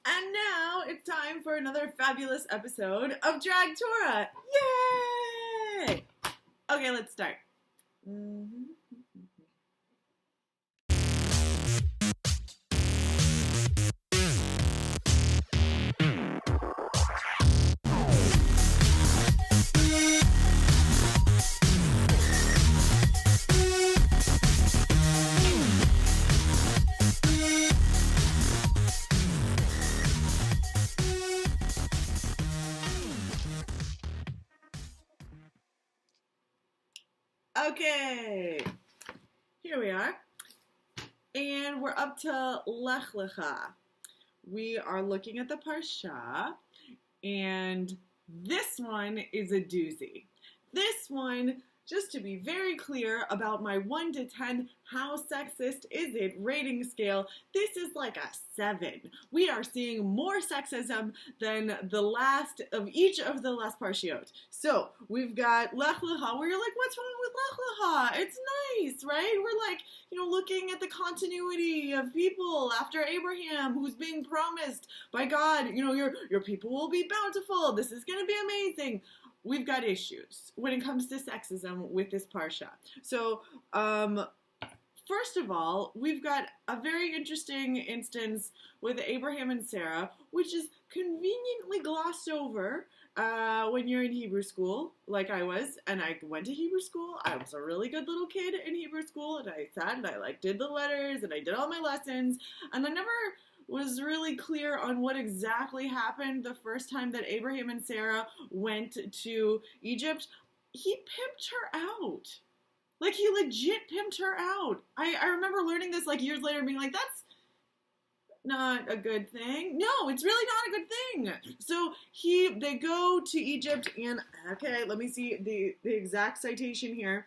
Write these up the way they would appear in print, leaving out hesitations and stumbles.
And now it's time for another fabulous episode of Drag Torah. Yay! Okay, let's start. Okay, here we are. And we're up to Lech Lecha. We are looking at the Parsha, and this one is a doozy. This one, just to be very clear about my 1 to 10, how sexist is it rating scale, this is like a 7. We are seeing more sexism than the last of each of the last Parshiot. So, we've got Lech Lecha, where you're like, what's wrong with Lech Lecha? It's nice, right? We're like, looking at the continuity of people after Abraham, who's being promised by God, your people will be bountiful. This is going to be amazing. We've got issues when it comes to sexism with this Parsha. So, first of all, we've got a very interesting instance with Abraham and Sarah, which is conveniently glossed over when you're in Hebrew school, like I was, and I went to Hebrew school. I was a really good little kid in Hebrew school, and I sat and I did the letters, and I did all my lessons, and I never was really clear on what exactly happened the first time that Abraham and Sarah went to Egypt. He pimped her out. He legit pimped her out. I remember learning this years later and being like, that's not a good thing. No, it's really not a good thing. So they go to Egypt, and okay, let me see the exact citation here.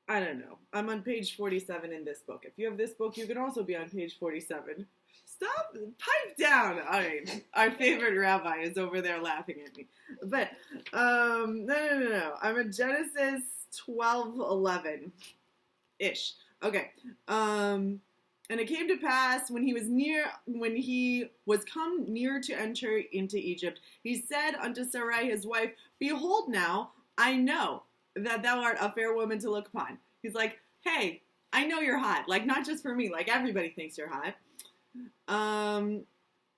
I don't know. I'm on page 47 in this book. If you have this book, you can also be on page 47. Stop! Pipe down! Alright, our favorite rabbi is over there laughing at me. But, no. I'm at Genesis 12:11-ish. Okay. And it came to pass when he was come near to enter into Egypt, he said unto Sarai his wife, Behold now, I know that thou art a fair woman to look upon. He's like, hey, I know you're hot. Not just for me. Everybody thinks you're hot. And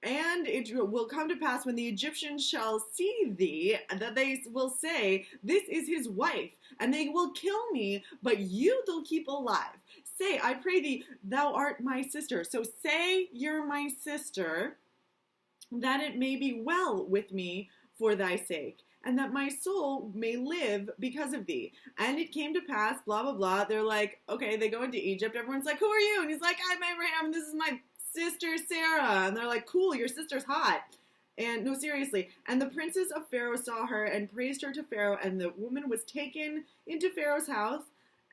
it will come to pass when the Egyptians shall see thee, that they will say, This is his wife, and they will kill me, but you they'll keep alive. Say, I pray thee, thou art my sister. So say you're my sister, that it may be well with me for thy sake, and that my soul may live because of thee. And it came to pass, blah, blah, blah. They're like, okay, they go into Egypt. Everyone's like, who are you? And he's like, I'm Abraham. This is my sister Sarah. And they're like, cool, your sister's hot. And no, seriously. And the princes of Pharaoh saw her and praised her to Pharaoh. And the woman was taken into Pharaoh's house.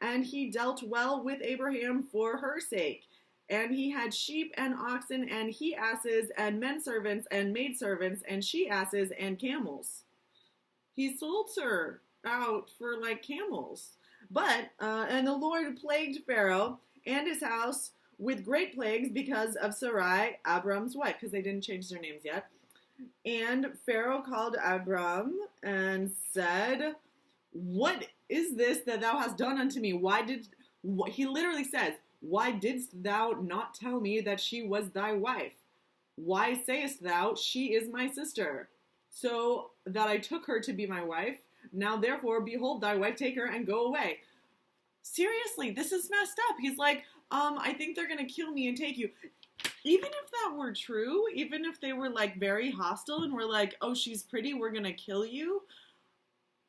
And he dealt well with Abraham for her sake. And he had sheep and oxen and he-asses and men servants and maidservants and she-asses and camels. He sold her out for camels. But, and the Lord plagued Pharaoh and his house with great plagues because of Sarai, Abram's wife, because they didn't change their names yet. And Pharaoh called Abram and said, What is this that thou hast done unto me? He literally says, Why didst thou not tell me that she was thy wife? Why sayest thou, she is my sister? So that I took her to be my wife. Now therefore, behold thy wife, take her and go away. Seriously, this is messed up. He's like, I think they're going to kill me and take you. Even if that were true, even if they were very hostile and were like, oh, she's pretty, we're going to kill you.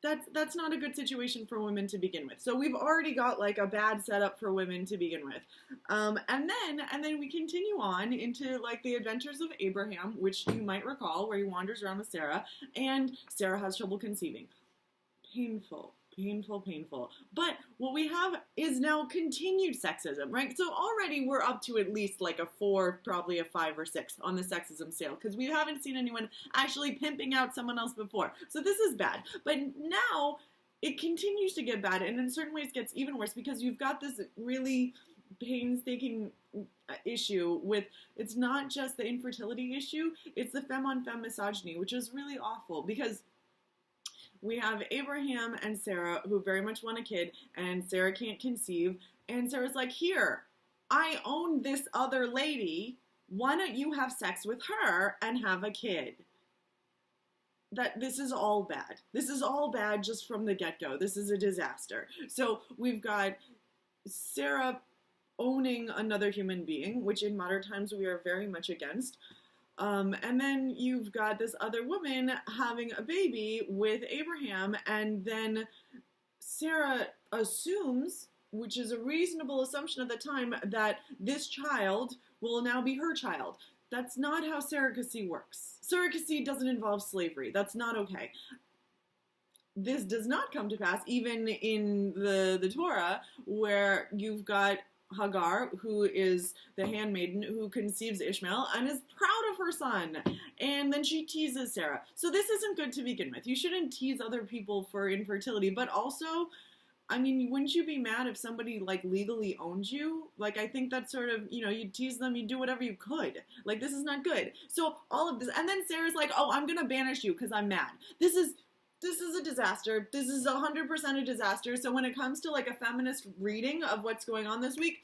That's not a good situation for women to begin with. So we've already got a bad setup for women to begin with. And then we continue on into the adventures of Abraham, which you might recall, where he wanders around with Sarah, and Sarah has trouble conceiving. Painful. But what we have is now continued sexism, right? So already we're up to at least a 4, probably a 5 or 6 on the sexism scale, because we haven't seen anyone actually pimping out someone else before. So this is bad. But now it continues to get bad, and in certain ways gets even worse, because you've got this really painstaking issue with, it's not just the infertility issue, it's the femme-on-femme misogyny, which is really awful because we have Abraham and Sarah who very much want a kid, and Sarah can't conceive, and Sarah's like, here, I own this other lady, why don't you have sex with her and have a kid? This is all bad. This is all bad just from the get-go. This is a disaster. So we've got Sarah owning another human being, which in modern times we are very much against. And then you've got this other woman having a baby with Abraham, and then Sarah assumes, which is a reasonable assumption at the time, that this child will now be her child. That's not how surrogacy works. Surrogacy doesn't involve slavery. That's not okay. This does not come to pass even in the Torah, where you've got Hagar, who is the handmaiden who conceives Ishmael and is proud of her son, and then she teases Sarah. So this isn't good to begin with. You shouldn't tease other people for infertility, but also, I mean, wouldn't you be mad if somebody, like, legally owns you? Like, I think that's sort of, you know, you tease them, you do whatever you could. Like, this is not good. So, all of this, and then Sarah's like, oh, I'm gonna banish you because I'm mad. This is a disaster. This is 100% a disaster. So when it comes to, like, a feminist reading of what's going on this week,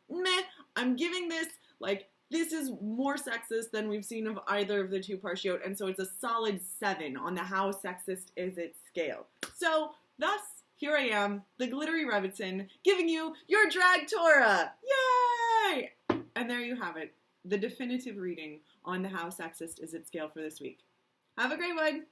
meh, I'm giving this, like, this is more sexist than we've seen of either of the two partiot, and so it's a solid 7 on the how sexist is it scale. So, thus, here I am, the glittery Revitson, giving you your drag Torah! Yay! And there you have it, the definitive reading on the how sexist is it scale for this week. Have a great one!